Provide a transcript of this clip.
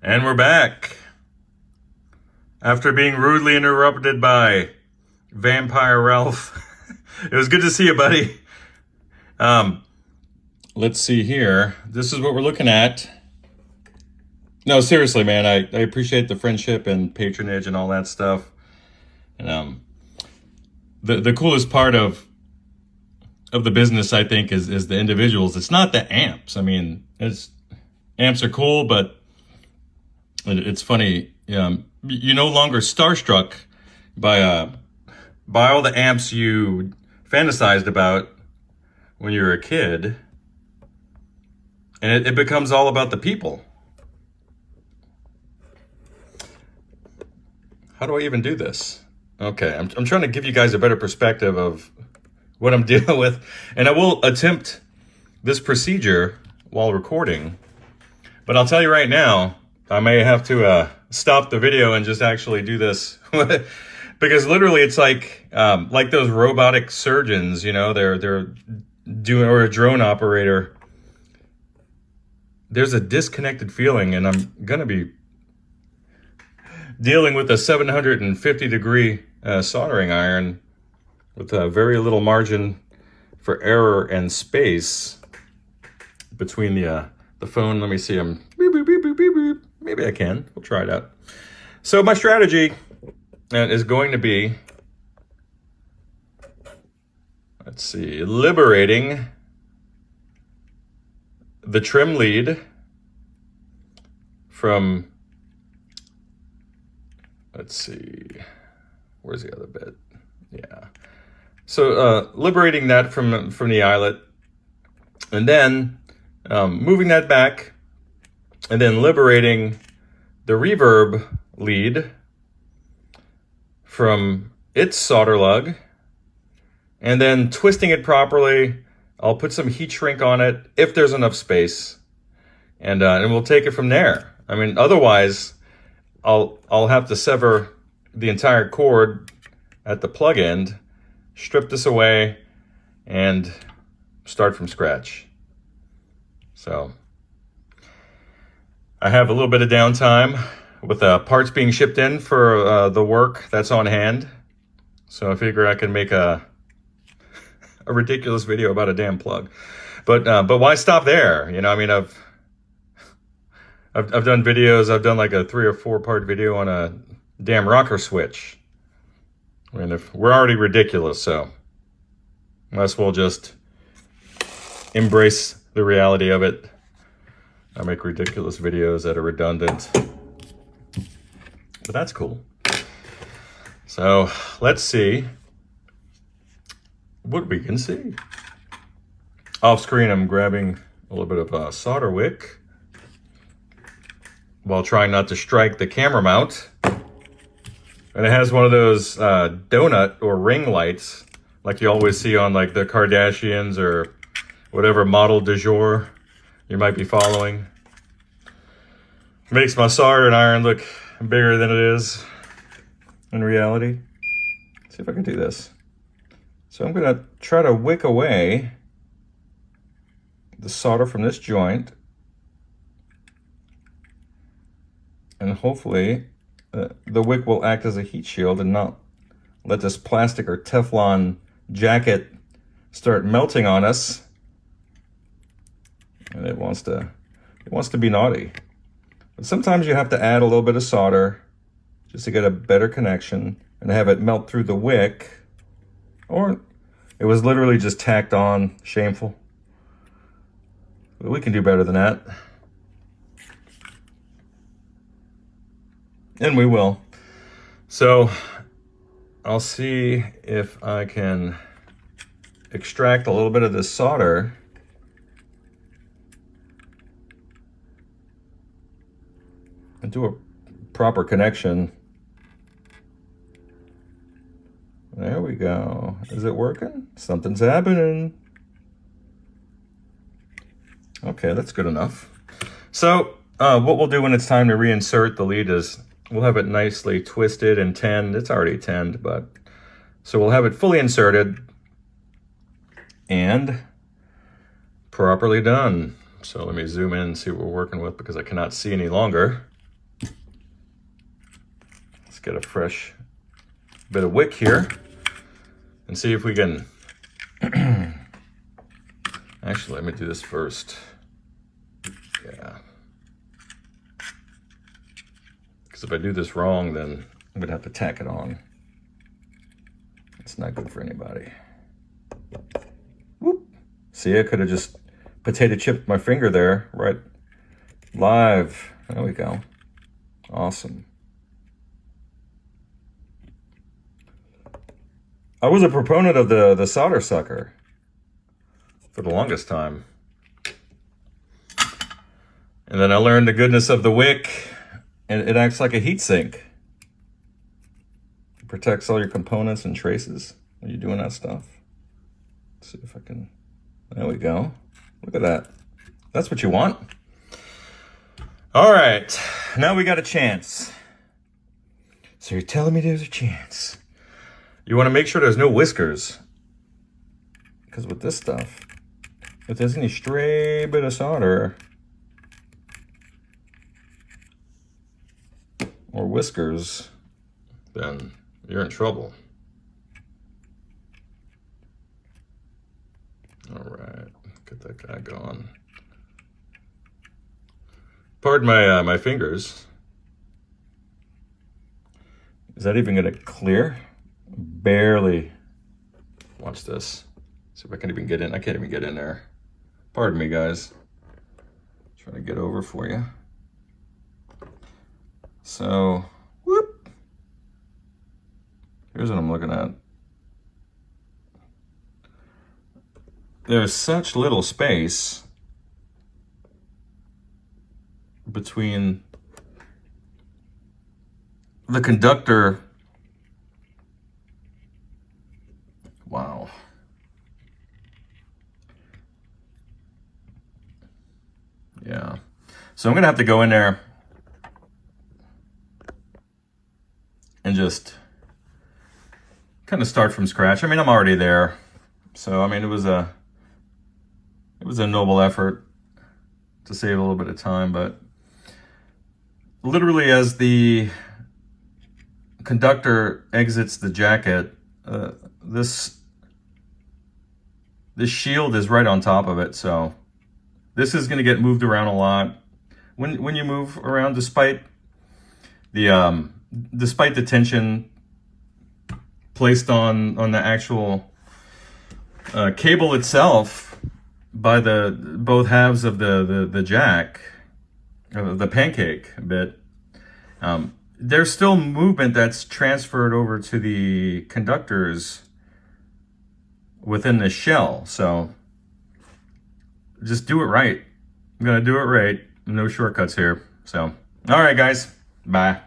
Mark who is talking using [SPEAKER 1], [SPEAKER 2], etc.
[SPEAKER 1] And we're back. After being rudely interrupted by Vampire Ralph. It was good to see you, buddy. Let's see here. This is what we're looking at. No, seriously, man, I appreciate the friendship and patronage and all that stuff. And the coolest part of the business, I think, is the individuals. It's not the amps. I mean, amps are cool, but it's funny. You're no longer starstruck by all the amps you fantasized about when you were a kid, and it becomes all about the people. How do I even do this? Okay, I'm trying to give you guys a better perspective of what I'm dealing with, and I will attempt this procedure while recording, but I'll tell you right now, I may have to stop the video and just actually do this because literally it's like those robotic surgeons, you know, they're doing, or a drone operator. There's a disconnected feeling, and I'm gonna be dealing with a 750 degree soldering iron with very little margin for error and space between the phone. Let me see. I'm beep, beep, beep, beep, beep, beep. Maybe I can. We'll try it out. So my strategy is going to be, let's see, liberating the trim lead from, let's see, where's the other bit? Yeah. So liberating that from the eyelet, and then moving that back, and then liberating the reverb lead from its solder lug, and then twisting it properly. I'll put some heat shrink on it if there's enough space, and we'll take it from there. I mean, otherwise, I'll have to sever the entire cord at the plug end, strip this away, and start from scratch. So I have a little bit of downtime with parts being shipped in for the work that's on hand. So I figure I can make a ridiculous video about a damn plug. But why stop there? You know, I mean, I've done videos. I've done like a 3 or 4 part video on a damn rocker switch. I mean, if we're already ridiculous, so might as well just embrace the reality of it. I make ridiculous videos that are redundant, but that's cool. So let's see what we can see. Off screen, I'm grabbing a little bit of a solder wick while trying not to strike the camera mount. And it has one of those donut or ring lights like you always see on like the Kardashians or whatever model du jour you might be following. Makes my soldering iron look bigger than it is in reality. Let's see if I can do this. So I'm gonna try to wick away the solder from this joint, and hopefully the wick will act as a heat shield and not let this plastic or Teflon jacket start melting on us. And it wants to be naughty. But sometimes you have to add a little bit of solder just to get a better connection and have it melt through the wick. Or it was literally just tacked on. Shameful. But we can do better than that. And we will. So I'll see if I can extract a little bit of this solder and do a proper connection. There we go. Is it working? Something's happening. Okay, that's good enough. So what we'll do when it's time to reinsert the lead is we'll have it nicely twisted and tinned. It's already tinned, but so we'll have it fully inserted and properly done. So let me zoom in and see what we're working with because I cannot see any longer. get a fresh bit of wick here and see if we can. Actually, let me do this first. Yeah. Because if I do this wrong, then I'm gonna have to tack it on. It's not good for anybody. Whoop. See, I could have just potato chipped my finger there, right? Live. There we go. Awesome. I was a proponent of the solder sucker for the longest time. And then I learned the goodness of the wick, and it acts like a heat sink. It protects all your components and traces when you're doing that stuff. Let's see if I can, there we go. Look at that. That's what you want. All right, now we got a chance. So you're telling me there's a chance. You want to make sure there's no whiskers. Because with this stuff, if there's any stray bit of solder or whiskers, then you're in trouble. All right, get that guy going. Pardon my fingers. Is that even gonna clear? Barely. Watch this. See if I can even get in. I can't even get in there. Pardon me, guys. Trying to get over for you. So, whoop. Here's what I'm looking at. There's such little space between the conductor. Wow. Yeah. So I'm gonna have to go in there and just kind of start from scratch. I mean, I'm already there. So, I mean, it was a noble effort to save a little bit of time, but literally as the conductor exits the jacket, this shield is right on top of it, so this is going to get moved around a lot. When you move around, despite the tension placed on the actual cable itself by both halves of the jack, the pancake bit, there's still movement that's transferred over to the conductors within the shell. So just do it right. I'm gonna do it right. No shortcuts here. So, all right, guys. Bye.